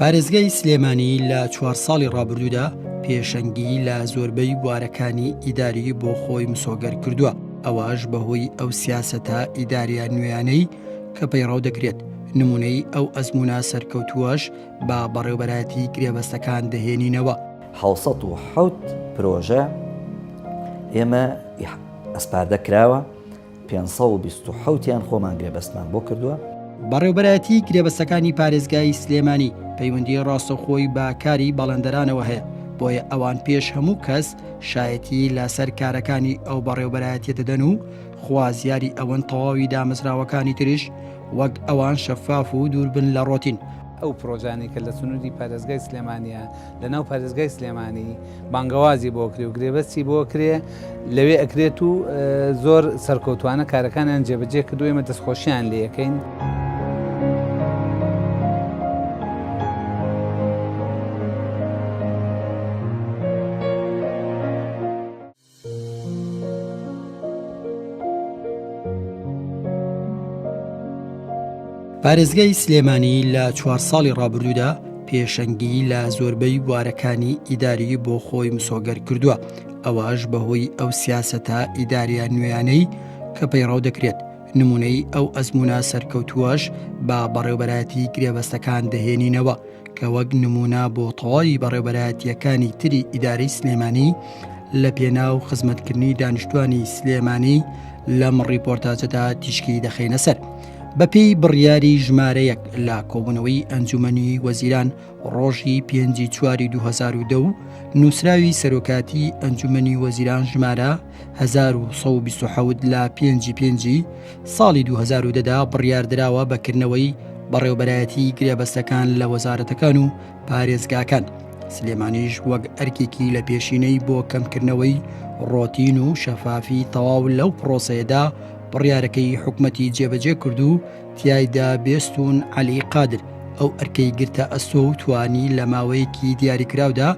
پارێزگای سلێمانی لە 4 ساڵی ڕابردوودا پێشەنگی لە زۆربەی بوارەکانی ئیداری بۆ خۆی مسۆگەر کردووە، ئەوەش بەهۆی ئەو سیاسەتە ئیداریە نوێیانەی کە پەیڕەو دەکرێت. نمونەی ئەو ئەزموونە سەرکەوتووەش بە بەڕێوەبەرایەتی گرێبەستەکان دەهێنینەوە. 707 پرۆژە ئێمە ئەسپاردە کراوە، 527یان خۆمان گرێبەستمان بۆ کردووە. بەڕێوەبەرایەتی گرێبەستەکانی پارێزگای سلێمانی پەیوەندی ڕاستەخۆی با کاری باڵندەرانەوە هەیە، بۆیە ئەوان پێش هەموو کەس شایەتی لەسەر کارەکانی ئەو بەڕێوەبەرایەتی دەدەن و خوازیاری ئەوەن تەواوی دامەزراوەکانی تریش وەک ئەوان شەفاف و دووربن لە ڕۆتین. ئەو پرۆژانی کە لە سنووری پارێزگای سلێمانیە لە ناو پارێزگای سلێمانی بانگەوازی بۆ کرێ و گرێبەستی بۆ کرێ لەوێ ئەکرێت و زۆر سەرکەوتوانە کارەکانیان جێبەجێ کردو، ئێمە دەستخۆشییان لێ یەکەین. پارێزگای سلێمانی لە 4 ساڵی ڕابردوودا پێشەنگی لە زۆربەی بوارەکانی ئیداری بۆ خۆی مسۆگەر کردووە، ئەوەش بەهۆی ئەو سیاسەتە ئیداریە نوێیانەی کە پەیڕەو دەکرێت. نمونەی ئەو ئەزموونە سەرکەوتووەش بە بەڕێوەبەرایەتی گرێبەستەکان دەهێنینەوە کە وەک نمونە بۆ تەواوی بەڕێوەبەرایەتیەکانی تری ئیداری سلێمانی لە پێناو خزمەتکردنی دانیشتوانی سلێمانی لەم ڕیپۆرتاجەدا تیشکی دەخینە سەر. بەپێی بڕیاری ژمارەیەک لە کۆبوونەوەی ئەنجومەنی وەزیران ڕۆژی 5/4/2002 و نووسراوی سەرۆکاتی ئەنجومەنی وەزیران ژمارە 1127 لە 5/5 ساڵی 2010دا بڕیاردراوە بەکردنەوەی بەڕێوەبەرایەتی گرێبەستەکان لە وەزارەتەکان و پارێزگاکان. سلێمانیش وەک ئەرکێکی لە پێشینەی بۆ کەمکردنەوەی ڕۆتین و شەفافی تەواو لەو پرۆسەیەدا بڕیارەکەی حکومەتی جێبەجێ کردو، تیایدا بێستون عەلی قادر ئەو ئەرکەی گرتە ئەستۆ و توانی لە ماوەیەکی دیاریکراودا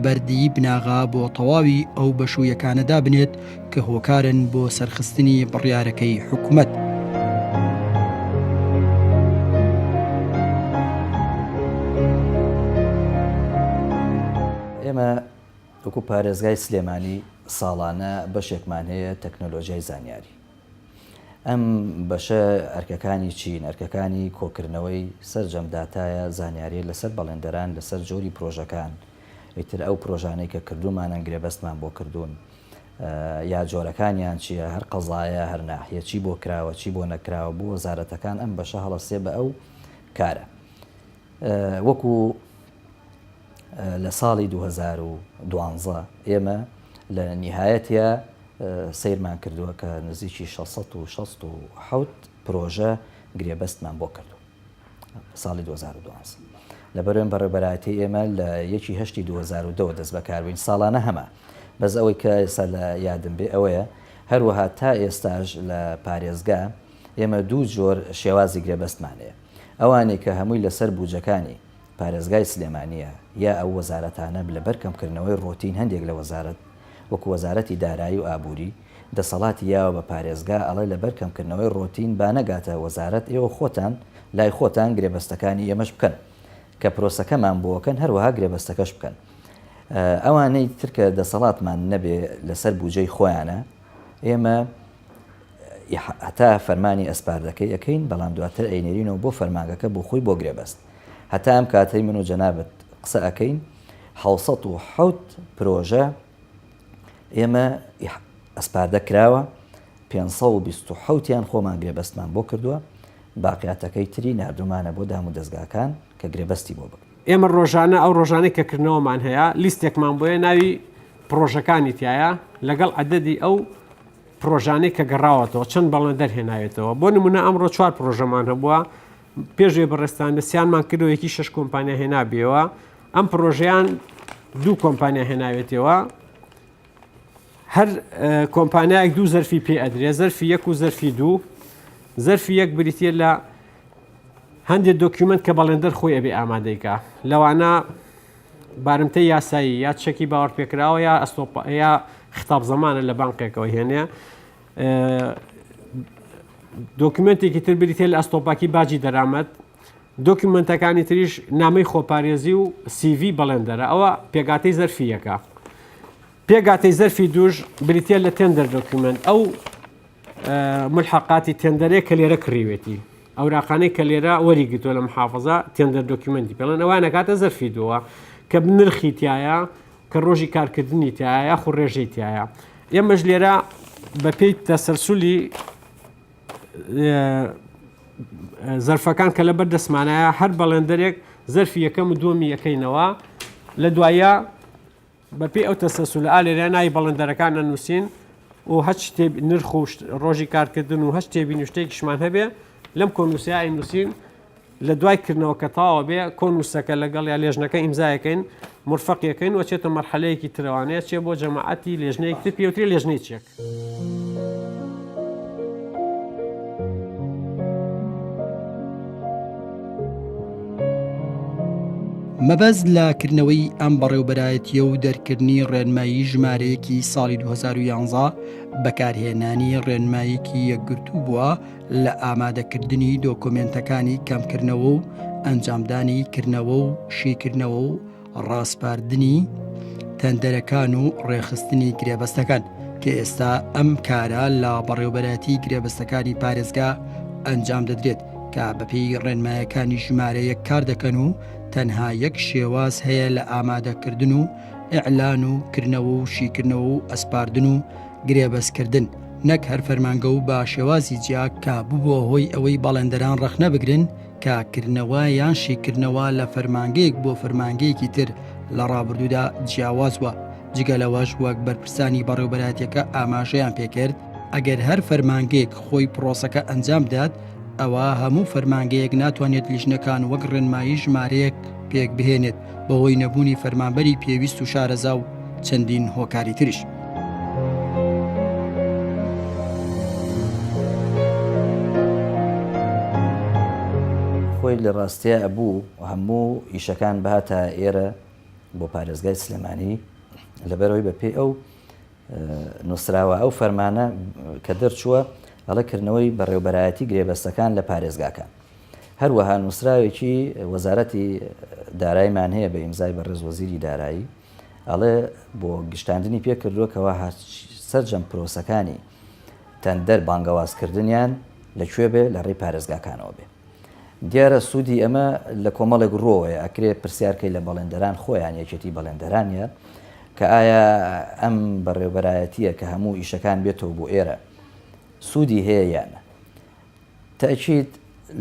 بەردی بناغا بۆ تەواوی ئەو بەشوویەکانەدا بنێت کە هۆکارن بۆ سەرخستنی بڕیارەکەی حکومەت. ئێمە وەکو پارێزگای سلێمانی ساڵانە بەشێکمان هەیە تەکنۆلۆژیای زانیاری. ئەم بەشە ئەرکەکانی چین، ئەرکەکانی کۆکردنەوەی سەرجەمداتایە زانیاری لەسەر بەڵێندەران لەسەر جۆری پرۆژەکان، ئیتر ئەو پرۆژانەی کە کردومانە گرێبەستمان بۆ کردوون یا جۆرەکانیان چییە، هەر قەزایە هەر ناحیە چی بۆ کراوە چی بۆ نەکراوە بۆ وەزارەتەکان ئەم بەشە هەڵەسێ بە ئەو کارە. وەکو لە ساڵی 2012 ئێمە لە نهایەتە سیرمان کردووە کە نزیکی 667 پرۆژە گرێبەستمان بۆ کردو ساڵی 2012. لەبەرەوەی بەڕێوەبەرایەتی ئێمە لە 1/8/2002 دەست بەکاربووین ساڵانە هەمە. بەس ئەوەی کە ئێستا لە یادم بێ ئەوەیە هەروەها تا ئێستاژ لە پارێزگا ئێمە 2 جۆر شێوازی گرێبەستمانەیە. ئەوانەی کە هەمووی لەسەر بوجەکانی پارێزگای سلێمانیە یا ئەو وەزارەتانە لەبەر کەمکردنەوەی ڕۆتین هەندێک لە وەزارەت وەکو وەزارەتی دارایی و ئابووری دەسەڵاتی یاوە بە پارێزگا ئەڵێ لەبەر کەمکردنەوەی ڕۆتین با نەگاتە وەزارەت، ئێوە خۆتان لای خۆتان گرێبەستەکانی ئێمەش بکەن کە پرۆسەکەمان بۆکەن هەروەها گرێبەستەکەش بکەن. ئەوانەی ترکە دەسەڵاتمان نەبێ لەسەر بوجەی خۆیانە ئێمە هەتا فەرمانی ئەسپاردەکەی ئەەکەین، بەڵام دواتر ئەینێرینەوە بۆ فەرمانگەکە بۆ خۆی بۆ گرێبەست. هەتا ئەم کاتەی من و جەنابەت قسە ئەەکەین 707 پرۆژە ئێمە ئەسپاردە کراوە، 527یان خۆمان گرێبەستمان بۆ کردووە، باقیاتەکەی تری نردومانە بۆ دام و دەستگاکان کە گرێبەستی بۆ بکەن. ئێمە ڕۆژانە ئەو ڕۆژانەی کەکردنەوەمان هەیە لیستێکمان بۆیە ناوی پرۆژەکانی تایە لەگەڵ عەدەدی ئەو پرۆژانەی کە گەڕاوەتەوە چەند بەڵێندەر هێناوێتەوە. بۆ نمونە ئەمڕۆ 4 پرۆژەمان هەبووە، پێشوێ بەڕێستان دەستیانمان کردەوە 6 کۆمپانیا هێنابێەوە. ئەم پرۆژیان 2 کۆمپانیا هێناوێتەوە، هەر کۆمپانیایەک 2 زەرفی پێ ئەدرێ، زەرفی 1 و زەرفی 2. زەرفی 1 بریتە لە هەندێک دۆکیومنت کە بەڵێندەر خۆی ئەبێ ئامادەیکە، لەوانە بارمتە یاسایی یا چەکی باوەڕ پێکراوە یا خطاب زمانە لە بانقێکەوە هێنێ. دۆکیومنتێکی تر بریتێ لە ئەستۆپاکی باجی دەرامەت، دۆکیومنتەکانی تریش نامەی خۆپارێزی و CV بەڵێندەرە ئەوە پێگاتەی زەرفیەکە پێگاتەی زەرفی دوش بریتە لە تێندەر دۆکیومنت ئەو ملحقاتی تێندەرێک کە لێرە کڕیوێتی ئەوراقانەی کە لێرە وەریگرتووە لە محافظە تێندەر دۆکیومنتی پێڵێن ئەوە نەکاتە زەرفی دووە کە بنرخی تایە کە ڕۆژی کارکردنی تایە خو ڕێژەی تایە ئێمەش لێرە بەپێی تەسەلسولی زەرفەکان کە لە بەر دەسمانایە هەر بەڵێندەرێک زەرفی یەکەم و دووەمی یەکەینەوە لە دوایە بەپێی ئەو تەسەلسولە لێرە ناوی بەڵێندەرەکان نەنووسین و هەچ نرخ و ڕۆژی کارکردن و هەچ تێبین و شتێکیشمان هەبێ لەم کۆنووسیا نووسین لە دوای کردنەوە کە تاوە بێ کۆنووسەکە لەگەڵ یا لێژنەکە ئیمزایەکەین مرفەقیەکەین وەچێتە مەرحەلەیەکی ترەوانەیە چێ بۆ جەماعەتی لێژنەیەک تر پێوتری لێژنەی چێک. مەبەست لەکردنەوەی ئەم بەڕێوەبەرایەتیە و دەرکردنی ڕێنمایی ژمارەیەکی ساڵی 2011 بەکارهێنانی ڕێنماییکی یەکگرتوو بووە لە ئامادەکردنی دۆکۆمنتەکانی کەمکردنەوە و ئەنجامدانی کردنەوە و شیکردنەوە و ڕاستپاردنی تەندەرەکان و ڕێخستنی گرێبەستەکان کە ئێستا ئەم کارە لە بەڕێوەبەرایەتی گرێبەستەکانی پارێزگا ئەنجام دەدرێت کە بەپێی ڕێنمایەکانی ژمارەیەک کار دەکەن و تەنها یەک شێواز هەیە لە ئامادەکردن و ئیعلان و کردنەوە و شیکردنەوە و ئەسپاردن و گرێبەستکردن نەک هەر فەرمانگە و با شێوازی جیا کە بووە هۆی ئەوەی بەڵێندەران ڕەخنە بگرن کاکردنەوە یان شیکردنەوە لە فەرمانگەیەک بۆ فەرمانگەیەکی تر لە ڕابردوودا جیاوازوە جگە لەوەش وەک بەرپرسانی بەڕێوەبەرایەتیەکە ئاماژەیان پێکرد ئەگەر هەر فەرمانگەیەک خۆی پرۆسەکە ئەنجام داد ئەوە هەموو فەرمانگەیەک ناتوانێت لیژنەکان وەک ڕێنمایی ژمارەیەک پێک بهێنێت بەهۆی نەبوونی فەرمانبەری پێویست و شارەزا و چەندین هۆکاری تریش. خۆی لە ڕاستیە ئەبوو هەموو ئیشەکان بهاتە ئێرە بۆ پارێزگای سلێمانی لەبەرەوەی بەپێی ئەو نووسراوە ئەو فەرمانە کە دەرچووە هەڵەکردنەوەی بەڕێوەبەرایەتی گرێبەستەکان لە پارێزگاکان هەروەها نووسراوێکی وەزارەتی داراییمان هەیە بە ئیمزای بەڕێز وەزیری دارایی ئەڵێ بۆ گشتاندنی پێکردووەکەوە سەرجەم پرۆسەکانی تەندەر بانگەوازکردنیان لەکوێ بێ لە ڕێی پارێزگاکانەوە بێ دیارە سوودی ئەمە لە کۆمەڵێک ڕۆیە ئەکرێ پرسیارکەی لە بەڵێندەران خۆیان یەکێتی بەڵێندەرانە کە ئایا ئەم بەڕێوەبەرایەتیە کە هەموو ئیشەکان بێتەوە بۆ ئێرە سوودی هەیە یانە تەئکید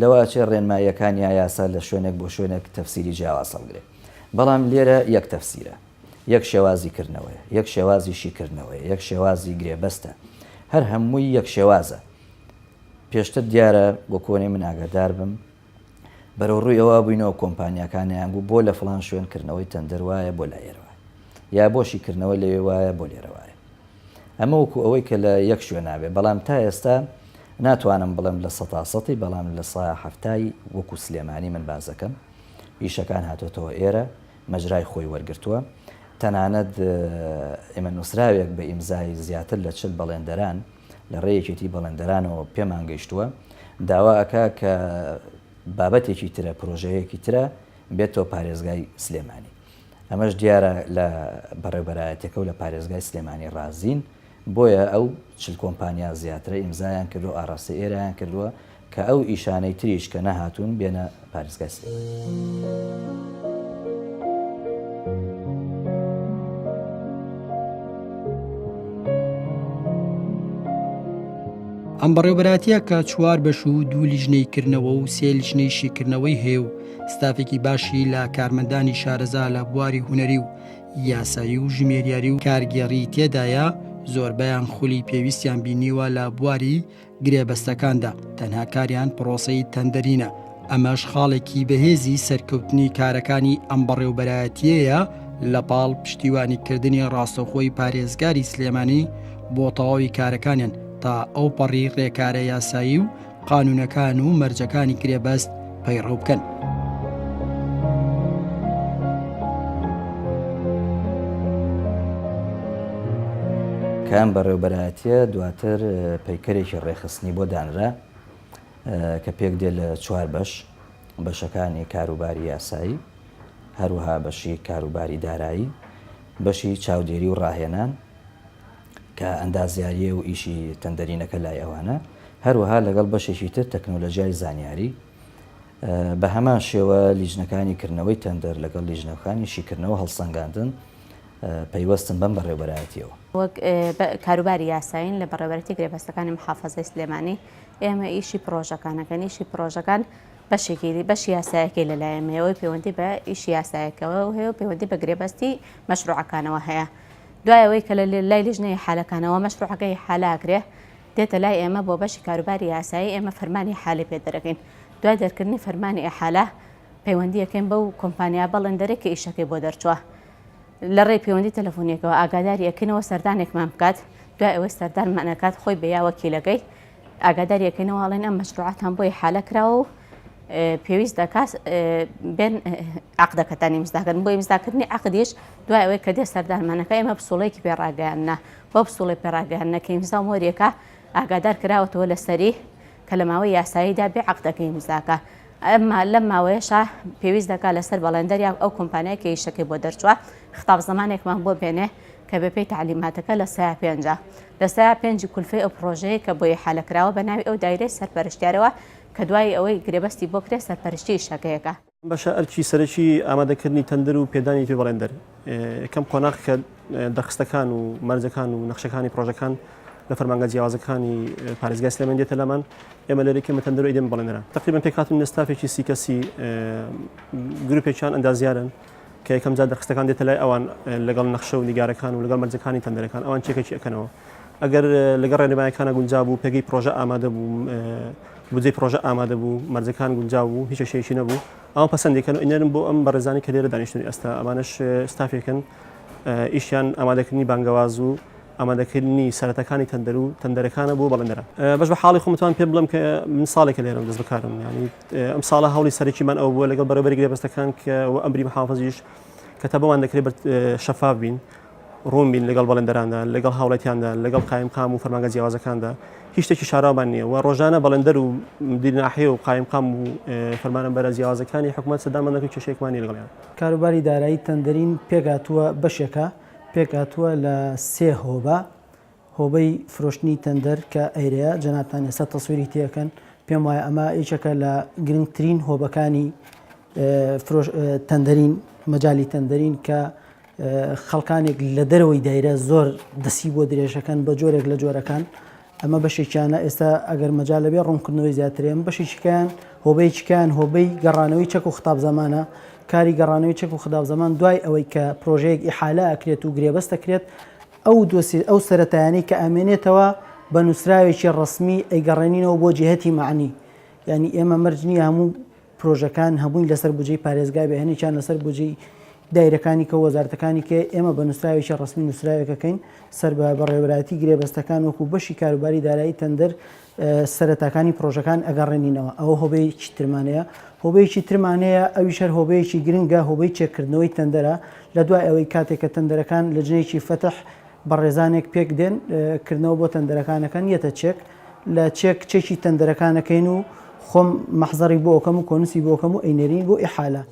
لەواچێ ڕێنماییەکانی یاسا لە شوێنێک بۆ شوێنێک تەفسیری جیاواز هەڵگرێ بەڵام لێرە یەک تەفسیرە یەک شێوازی کردنەوەی یەک شێوازی شیکردنەوەی یەک شێوازی گرێبەستە هەر هەمووی یەک شێوازە پێشتر دیارە بۆ کۆنێ من ئاگادار بم بەرەو ڕووی ئەوە بووینەوە کۆمپانیەکانیان بوو بۆ لە فڵان شوێنکردنەوەی تەندەر وایە بۆ لە ئێرە یا بۆشیکردنەوەی لەوێ وایە بۆ لێرە وایە ئەمە وەکو ئەوەی کە لە یەک شوێن نابێ بەڵام تا ئێستا ناتوانم بڵم لە سەتاسەتی بەڵام لە سایە هەفتایی وەکو سلێمانی من بازەکەم ئیشەکان هاتۆتەوە ئێرە مەجرای خۆی وەرگرتووە تەنانەت ئێمە نووسراوێک بە ئیمزای زیاتر لە 40 بەڵێندەران لە ڕێیەکێتی بەڵێندەرانەوە پێمان گەیشتووە داواکە کە بابەتێکی ترە پرۆژەیەکی ترە بێتەوە پارێزگای سلێمانی ئەمەش دیارە لە بەڕێوەبەرایەتەکە و لە پارێزگای سلێمانی ڕازین بۆیە ئەو 40 کۆمپانیا زیاترە ئیمزایان کردو ئاڕاستی ئێرەیان کردووە کە ئەو ئیشانەی تریش کە نەهاتوون بێنە پارێزگای ئەم بەڕێوەبەرایەتیە کە 4 بەش و 2 لیژنەیکردنەوە و 3 لیژنەی شیکردنەوەی هەیە و ستافێکی باشی لە کارمەندانی شارەزا لە بواری هونەری و یاسایی و ژمێریاری و کارگێڕی تێدایە زۆربەیان خولی پێویستیان بینیوە لە بواری گرێبەستەکاندا تەنها کاریان پرۆسەی تەندەرینە ئەمەش خاڵێکی بەهێزی سەرکەوتنی کارەکانی ئەم بەڕێوەبەرایەتیەیە لە پاڵ پشتیوانیکردنی ڕاستەخۆی پارێزگاری سلێمانی بۆ تەواوی کارەکانیان تا ئەو پەڕی ڕێکارە یاسایی و قانونەکان و مەرجەکانی گرێبەست پەیڕەو بکەن. کام بەڕێوەبەرایەتیە دواتر پەیکەرێکی ڕێخستنی بۆ دانرا کە پێک دێ لە 4 بەش بەشەکانی کاروباری یاسایی، هەروەها بەشی کاروباری دارایی، بەشی چاودێری و ڕاهێنان کە ئەندازیاریە و ئیشی تەندەرینەکە لای ئەوانە، هەروەها لەگەڵ بەشێکی تر تەکنۆلۆژیای زانیاری بە هەمان شێوە لیژنەکانی کردنەوەی تەندەر لەگەڵ لیژنەکانی شیکردنەوە هەڵسەنگاندن پەیوەستن بەم بەڕێوەبەرایەتیەوە. وەک کاروباری یاساین لە بەڕێوەبەرەتی گرێبەستەکانی محافەزەی سلێمانی ئێمە ئیشی پرۆژەکانەکەن ئیشی پرۆژەکان بەشی یاسایەکەی لەلایەمەوەی پەیوەندی بە ئیشی یاسایەکەوە و هەیە پەیوەندی بە گرێبەستی مەشروعەکانەوە هەیە. دوایەوەی کە لە لای لیژنەی حالەکانەوە مەشروعەکەی حالاگرێ دێتە لای ئێمە بۆ بەشی کاروباری یاسایی ئێمە فەرمانی حالی پێ دەرەکەین. دوای دەرکردنی فەرمانی ئەحالە پەیوەندیەکەین بەو کۆمپانیا بەڵێندەرێکی ئیشەکەی بۆ دەرچووە. لە ڕێی پەیوەندی تەلەفۆنیەکەوە ئاگاداری ئەەکەینەوە سەردانێکمان بکات، دوای ئەوەی سەردانمانەکات خۆی بە یاوەکیلەکەی ئاگاداری ئەەکەینەوەڵێن ئەم مەشروعاتان بۆی حالە کراوە و پێویست دەکات بێن عقدەکەتانی ئیمزاکردن بۆ ئیمزاکردنی عقدیش دوای ئەوەی کە دێ سەردانمانەکە ئێمە پسوڵەیەکی پێڕاگەیاننا بۆ پسوڵی پێڕاگەیاننەکە ئیمزا مۆریەکە ئاگادار کراوەتەوە لەسەری کە لە ماوەی یاساییدا بێ عقدەکەی ئیمزاکە. ئەمما لەم ماوەیەشە پێویست دەکات لەسەر بەڵێندەریا ئەو کۆمپانیایەکی ئیشەکەی بۆ دەرچووە خطاب زمانێکمان بۆ بێنێ کە بەپێی تعلیماتەکە لە سایە پێنجە لە سایە پێنجی کولفەی ئەو پرۆژەیە کە بۆی حالەکراوە بە ناوی ئەو دایرەی سەرپەرشتیارەوە کە دوای ئەوەی گرێبەستی بۆ کرێ سەرپەرشتی ئیشەکەیەکە. بەشە ئەرکی سەرەکی ئامادەکردنی تەندەر و پێدانی پێ بەڵێندەر یەکەم قۆناغ کە دەرخستەکان و مەرجەکان و نەخشەکانی پرۆژەکان لە فەرمانگە جیاوازەکانی پارێزگای سلێمان دێتە لەمان ئێمە لەرێکی تەندەر و ئیدەم بەڵێنەرە تقریبا پێکهاتن نستافێکی سیکەسی گروپێکیان ئەندازیارن کە یەکەم جار دەرخستەکان دێتە لای ئەوان لەگەڵ نەخشە و نیگارەکان و لەگەڵ مەرجەکانی تەندەرەکان ئەوان چێکێکی ئەکەنەوە ئەگەر لەگەڵ ڕێنمایەکانە گونجا بوو پێگەی پرۆژە ئامادە بوو بودجەی پرۆژە ئامادە بوو مەرجەکان گونجا بوو هیچ شتێکی نەبوو ئەوان پەسەندێکەن و ئینەرن بۆ ئەم بەڕێزانی کە لێرە دانیشتنی ئەستا ئەمانش ستافێکن ئیشیان ئامادەکردنی بانگەواز و ئامادەکردنی سەرەتەکانی تەندەر و تەندەرەکانە بۆ بەڵێندەرە بەش بە حاڵی خۆمتوان پێ بڵم کە من ساڵێکە لێرەم دەست بکارم ینی ئەم ساڵە هەوڵی سەرەکیمان ئەو بووە لەگەڵ بەڕێوەبەری گرێبەستەکان کە ئەمری محافەزیش کە تەبەوان دەکرێت شەفاف بین ڕوون بین لەگەڵ بەڵێندەراندا لەگەڵ هاوڵەتیاندا لەگەڵ قایمقام و فەرمانگە جیاوازەکاندا هیچ شتێکی شاراومان نییە و ڕۆژانە بەڵێندەر و مدیری ناحیە و قایمقام و فەرمانبەرە جیاوازەکانی حکوومەت سەردانمان دەکەن کێشەیەکمانی لەگەڵیان. کاروباری دارایی تەندەرین پێگاتووە بەشێکە پێگاتووە لە سێ هۆبە هۆبەی فرۆشتنی تەندەر کە ئەیرەیە جەنابان ئێستا تەسویری تێکەن پێم وایە ئەمە یەکێکە لە گرنگترین هۆبەکانی تەندەرین مەجای تەندەرین کە خەڵکانێک لە دەرەوەی دایرە زۆر دەسی بۆ درێژەکەن بە جۆرێک لە جۆرەکان ئەمە بەشێکیانە ئێستا ئەگەر مەجال لەبێ ڕوونکردنەوەی زیاترێن بەشێکیان هۆبەیەکیان هۆبەی گەڕانەوەی چەک و خطاب زمانە کاری گەڕانەوەی چەک و خطاب زمان دوای ئەوەی کە پرۆژەیەک ئیحالا ئەکرێت و گرێبەست دەکرێت ئەو سەرەتایانەی کە ئامێنێتەوە بە نووسراوێکی ڕسمی ئەیگەڕێنینەوە بۆ جهەتی معنی ینی ئێمە مەرجنی هەموو پرۆژەکان هەمووی لەسەر بودجەی پارێزگای بەهێنێکیان لەسەر بودجەی دایرەکانی کە وەزارەتەکانی کە ئێمە بە نووسراوێکی ڕسمی نووسراوێکەکەین سەر بە بەڕێوەبەراتی گرێبەستەکان وەکو بەشی کاروباری دارایی تەندەر سەرەتاکانی پرۆژەکان ئەگەڕێنینەوە ئەوە هۆبەیەکی ترمانەیە هۆبەیەکی ترمانەیە ئەوی شەر هۆبەیەکی گرنگە هۆبەی چێککردنەوەی تەندەرە لە دوای ئەوەی کاتێککە تەندەرەکان لە جنێکی فتح بە ڕێزانێک پێک دێن کردنەوە بۆ تەندەرەکانەکان یەتە چێک لە چێکی تەندەرەکانەکەین و خۆم مەحزەری بۆ ئەوکەم و کۆنووسی بۆ ئەوکەم و ئەینەرین بۆ ئیحالە.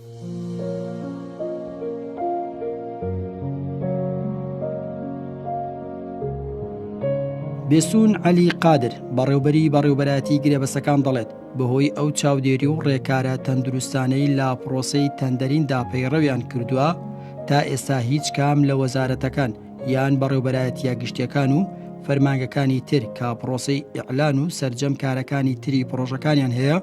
بێسوون عەلی قادر بەڕێوەبەراتی گرێبەستەکان دەڵێت بەهۆی ئەو چاودێری و ڕێکارە تەندروستانەی لا پرۆسەی تەندەریندا پەیڕەویان کردووە تا ئێستا هیچ کام لە وەزارەتەکان یان بەڕێوەبەرایەتیە گشتیەکان و فەرمانگەکانی تر کا پرۆسەی ئیعلان و سەرجەم کارەکانی تری پرۆژەکانیان هەیە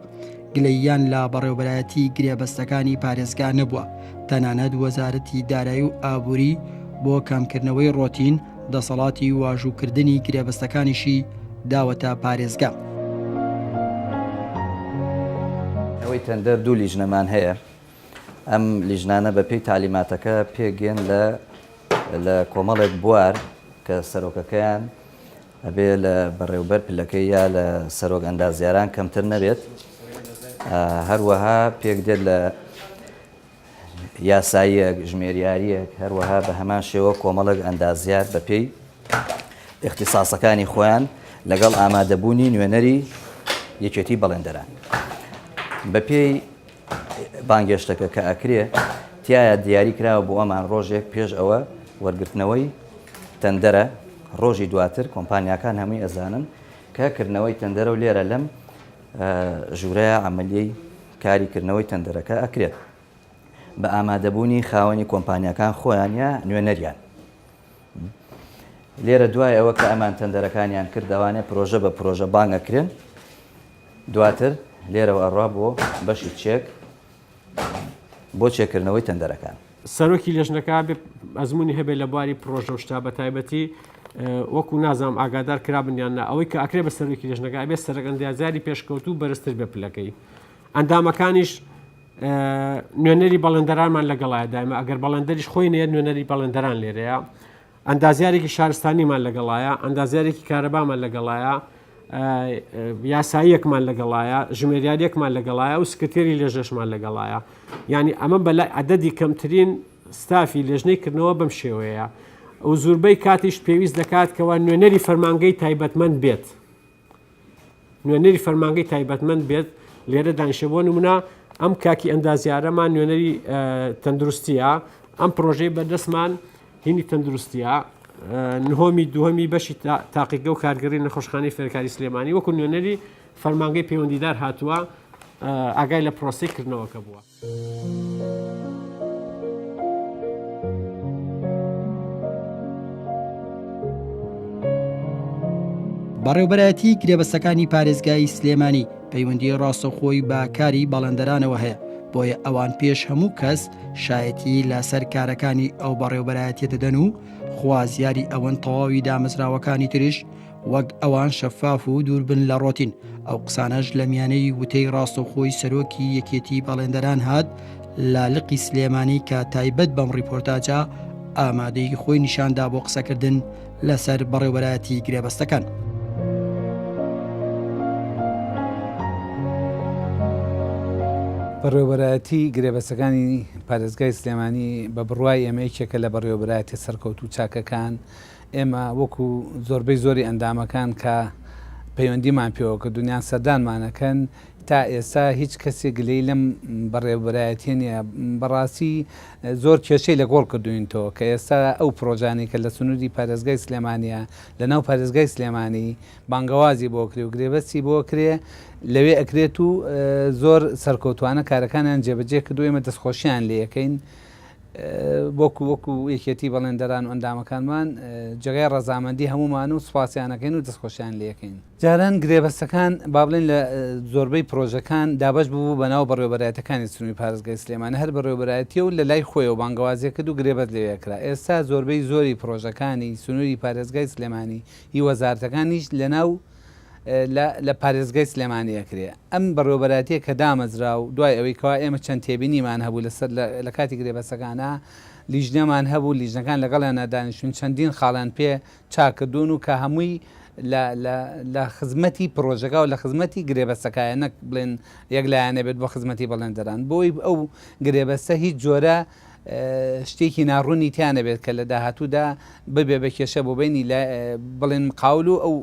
گلەییان لە بەڕێوەبەرایەتی گرێبەستەکانی پارێزگا نەبووە تەنانەت وەزارەتی دارایی و ئابووری بۆ کامکردنەوەی ڕۆتین دەسەڵاتی واژووکردنی گرێبەستەکانیشی داوەتە پارێزگا. ئەوەی تەندەر دوو لیژنەمان هەیە ئەم لیژنانە بە پێی تالیماتەکە پێگەن لە کۆمەڵێک بوار کە سەرۆکەکەیان ئەبێ لە بەڕێوەبەر پلەکەی یا لە سەرۆک ئەندازیاران کەمتر نەبێت هەروەها پێک دێت لە یاساییەک ژمێریاریەک هەروەها بە هەمان شێوە کۆمەڵک ئەندازیار بە پێی اختصاسەکانی خۆیان لەگەڵ ئامادەبوونی نوێنەری یەکێتی بەڵێندەران بە پێی بانگێشتەکە کە ئەکرێ تایە دیاری کراوە بۆ ئەمان ڕۆژێک پێش ئەوە وەرگرتنەوەی تەندەرە ڕۆژی دواتر کۆمپانیاکان هەمووی ئەزانن کە کردنەوەی تەندەرە و لێرە لەم ژوورەیە ئەمەلیەی کاریکردنەوەی تەندەرەکە ئەکرێت بە ئامادەبوونی خاوەنی کۆمپانیاکان خۆیان یا نوێنەریان لێرە دوای ئەوە کە ئەمان تەندەرەکانیان کردوانێ پرۆژە بە پرۆژە بانگەکرێن دواتر لێرەوە ئەڕوا بۆ بەشی چێک بۆ چێکردنەوەی تەندەرەکان سەرۆکی لێژنەکە ئەزمموی هەبێت لە بواری پرۆژە و شتا بە تایبەتی وەکو نازام ئاگادار کرابنیاننا ئەوەی کە ئەکرێ بە سەرۆکی لێژنەکە بێت سەرگەندیازاری پێشکەوتو بەرزتر بێ پلەکەی ئەندامەکانیش نوێنەری بەڵندەرانمان لەگەڵایە دایمە ئەگەر بەڵندەریش خۆی نێت نوێنەری بەڵندەران لێرەیە ئەندازیارێکی شارستانیمان لەگەڵایە ئەندازیارێکی کارەبامان لەگەڵایە یاساییەکمان لەگەڵایە ژمێریارێکمان لەگەڵایە و سکرتێری لێژەشمان لەگەڵایە ینی ئەمە بەلای عەدەدی کەمترین ستافی لێژنەی کردنەوە بەم شێوەیە و زوربەی کاتیش پێویست دەکات کەەوە نوێنەری فەرمانگەی تایبەتمەند بێت نوێنەری فەرمانگەی تایبەتمەند بێت لێرە دانیشەبوو نمونە ئەم کاکی ئەندازیارەمان نوێنەری تەندروستیە ئەم پرۆژەی بەردەستمان هینی تەندروستیە نهۆمی دووەمی بەشی تاقیگە و کارگەری نەخۆشخانەی فێرکاری سلێمانی وەکو نوێنەری فەرمانگەی پەیوەندیدار هاتووە ئاگای لە پرۆسی کردنەوەکە بووە. بەڕێوەبەرایەتی کرێبەستەکانی پارێزگای سلێمانی پەیوەندی ڕاستەوخۆی با کاری باڵندەرانەوە هەیە بۆیە ئەوان پێش هەموو کەس شایەتی لەسەر کارەکانی ئەو بەڕێوەبەرایەتی دەدەن و خوازیاری ئەوەن تەواوی دامەزراوەکانی تریش وەک ئەوان شەفاف و دووربن لە ڕۆتین ئەو قسانەش لە میانەی وتەی ڕاستەوخۆی سەرۆکی یەکێتی باڵندەران هات لاڵقی سلێمانی کە تایبەت بەم ڕیپۆرتاجە ئامادەی خۆی نیشاندا بۆ قسەکردن لەسەر بەڕێوەبەرایەتی گرێبەستەکان. بەڕێوەبەرایەتی گرێبەستەکانی پارێزگای سلێمانی بە بڕوای ئێمەیەکێکە لە بەڕێوەبەرایەتی سەرکەوت و چاکەکان ئێمە وەکو زۆربەی زۆری ئەندامەکان کە پەیوەندیمان پێوە کە دنیان سەردانمانەکەن تا ئێستا هیچ کەسێک گلەی لەم بەڕێوەبەرایەتی نیە بەڕاستی زۆر کێشەی لە گۆڵ کردوینەوە کە ئێستا ئەو پرۆژانی کە لە سنووری پارێزگای سلێمانیە لە ناو پارێزگای سلێمانی بانگەوازی بۆ کرێ و گرێبەستی بۆ کرێ لەوێ ئەکرێت و زۆر سەرکەوتوانە کارەکانیان جێبەجێ کردو ئێمە دەستخۆشییان لێ یەکەین وەکو یەکێتی بەڵێندەران و ئەندامەکانمان جگای ڕەزامەندی هەمومان و سوپاسیانەکەین و دەستخۆشیان لێەکەین. جاران گرێبەستەکان با بڵێن لە زۆربەی پرۆژەکان دابش بوو بەناو بەڕێوەبەرایەتەکانی سنووری پارێزگای سلێمانە هەر بەڕێوەبەرایەتیە و لە لای خۆیەوە بانگەوازیە کرد و گرێبەت لێکرا. ئێستا زۆربەی زۆری پرۆژەکانی سنووری پارێزگای سلێمانی هی وەزارەتەکانیش لەناو لە پارێزگای سلێمانیەکرێ ئەم بەڕێوەبەرایەتیە کە دامەزرا و دوای ئەوەی کەوا ئێمە چەند تێبینیمان هەبوو لەسەر لە کاتی گرێبەستەکانە لیژنەمان هەبوو لیژنەکان لەگەڵیانە دانیشتون چەندین خاڵان پێ چاکردوون و کە هەمووی لە خزمەتی پرۆژەکە و لە خزمەتی گرێبەستەکایە نەک بڵێن یەک لایەنە بێت بۆ خزمەتی بەڵێندەران بۆی ئەو گرێبەستە هیچ جۆرە شتێکی ناڕوونی تیانە بێت کە لە داهاتوودا ببێ بە کێشە بۆ بینی لە بڵێن قاول و ئەو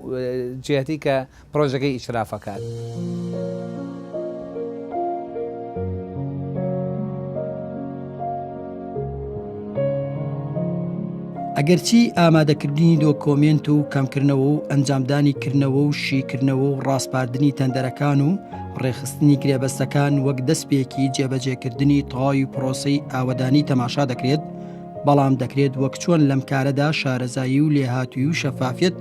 جێتی کە پرۆژەکەی ئیشرافەکات. ئەگەرچی ئامادەکردنی دۆکۆمنت و کەمکردنەوە و ئەنجامدانی کردنەوە و شیکردنەوە و ڕاستپاردنی تەندەرەکان و ڕێخستنی گرێبەستەکان وەک دەستپێکی جێبەجێکردنی تەواوی پرۆسەی ئاوەدانی تەماشا دەکرێت بەڵام دەکرێت وەک چۆن لەم کارەدا شارەزایی و لێهاتووی و شەفافیت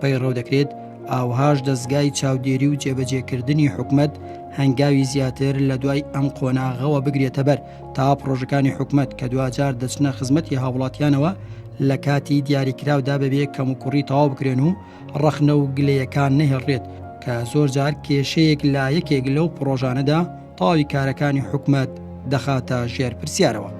پەیڕەو دەکرێت ئاوهاش دەستگای چاودێری و جێبەجێکردنی حکومەت هەنگاوی زیاتر لە دوای ئەم قۆناغەوە بگرێتە بەر تا پرۆژەکانی حکومەت کە دوجار دەچنە خزمەتی هاوڵاتیانەوە لە کاتی دیاریکراودا بەبێ کەم و کوڕی تەواو بکرێن و ڕەخنە و گلەیەکان نەهێڵڕێت کە زۆر جار کێشەیەک لا یەکێک لەو پرۆژانەدا تاوی کارەکانی حکومەت دەخاتە ژێر پرسیارەوە.